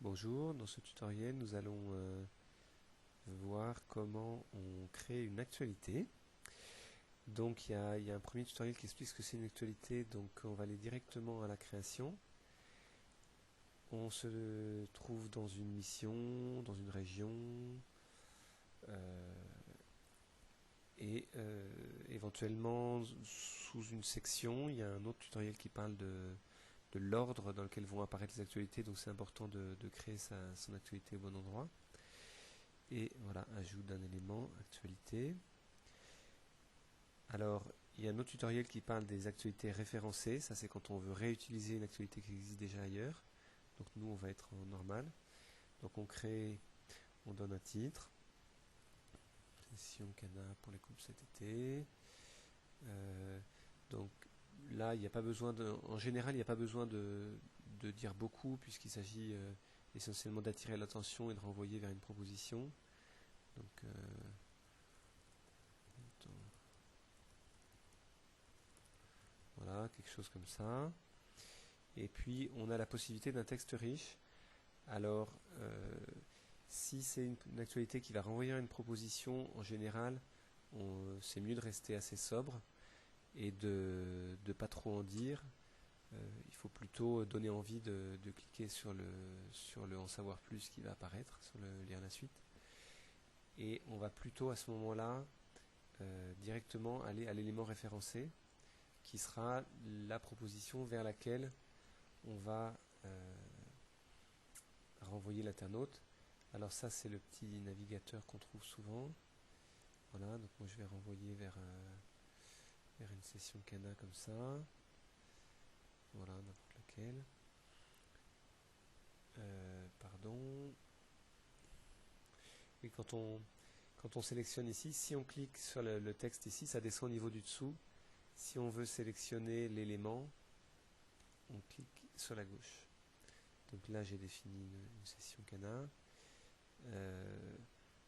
Bonjour, dans ce tutoriel nous allons voir comment on crée une actualité. Donc il y a un premier tutoriel qui explique ce que c'est une actualité, donc on va aller directement à la création. On se trouve dans une mission, dans une région, et éventuellement sous une section, il y a un autre tutoriel qui parle de l'ordre dans lequel vont apparaître les actualités, donc c'est important de créer son actualité au bon endroit. Et voilà, ajout d'un élément, actualité. Alors, il y a un autre tutoriel qui parle des actualités référencées. Ça, c'est quand on veut réutiliser une actualité qui existe déjà ailleurs. Donc, nous, on va être en normal. Donc, on donne un titre. Session Cana pour les couples cet été. Donc, là, il n'y a pas besoin en général, il n'y a pas besoin de dire beaucoup, puisqu'il s'agit essentiellement d'attirer l'attention et de renvoyer vers une proposition. Donc, voilà, quelque chose comme ça. Et puis, on a la possibilité d'un texte riche. Alors, si c'est une actualité qui va renvoyer à une proposition, en général, c'est mieux de rester assez sobre et de ne pas trop en dire. Il faut plutôt donner envie de cliquer sur le en savoir plus qui va apparaître, sur le lire la suite. Et on va plutôt à ce moment-là directement aller à l'élément référencé, qui sera la proposition vers laquelle on va renvoyer l'internaute. Alors ça, c'est le petit navigateur qu'on trouve souvent. Voilà, donc moi je vais renvoyer vers une session Cana comme ça. Voilà, n'importe laquelle. Pardon. Et quand on sélectionne ici, si on clique sur le texte ici, ça descend au niveau du dessous. Si on veut sélectionner l'élément, on clique sur la gauche. Donc là, j'ai défini une session Cana.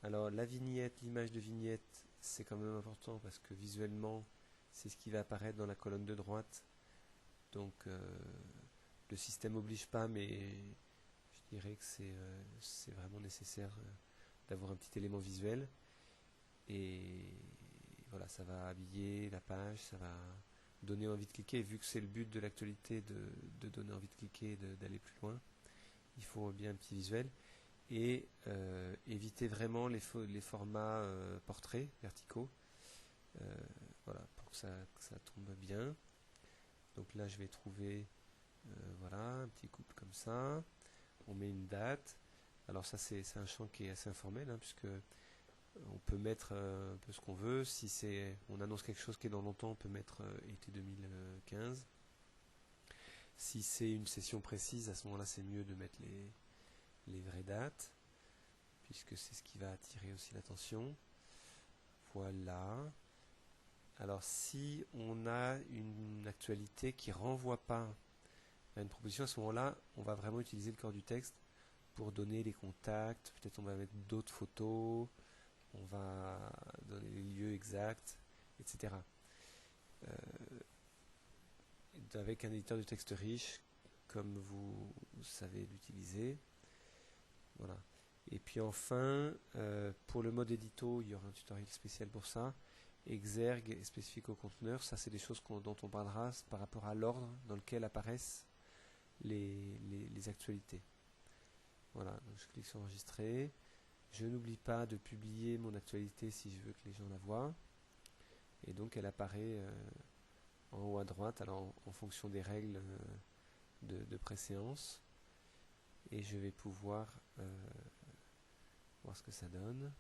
Alors la vignette, l'image de vignette, c'est quand même important parce que visuellement, c'est ce qui va apparaître dans la colonne de droite. Donc le système n'oblige pas, mais je dirais que c'est vraiment nécessaire d'avoir un petit élément visuel. Et voilà, ça va habiller la page, ça va donner envie de cliquer. Et vu que c'est le but de l'actualité de donner envie de cliquer et d'aller plus loin, il faut bien un petit visuel. Et éviter vraiment les formats portraits verticaux, voilà, pour que ça tombe bien. Donc là je vais trouver voilà, un petit couple comme ça, on met une date. Alors ça c'est un champ qui est assez informel, hein, puisque on peut mettre un peu ce qu'on veut. Si on annonce quelque chose qui est dans longtemps, on peut mettre été 2015. Si c'est une session précise, à ce moment là c'est mieux de mettre les vraies dates, puisque c'est ce qui va attirer aussi l'attention. Voilà. Alors si on a une actualité qui renvoie pas à une proposition, à ce moment-là, on va vraiment utiliser le corps du texte pour donner les contacts. Peut-être on va mettre d'autres photos, on va donner les lieux exacts, etc. Avec un éditeur de texte riche, comme vous savez l'utiliser. Voilà. Et puis enfin, pour le mode édito, il y aura un tutoriel spécial pour ça. Exergue et spécifique au conteneur, ça c'est des choses dont on parlera par rapport à l'ordre dans lequel apparaissent les actualités. Voilà, donc je clique sur enregistrer. Je n'oublie pas de publier mon actualité si je veux que les gens la voient. Et donc elle apparaît en haut à droite, alors en fonction des règles de préséance. Et je vais pouvoir voir ce que ça donne.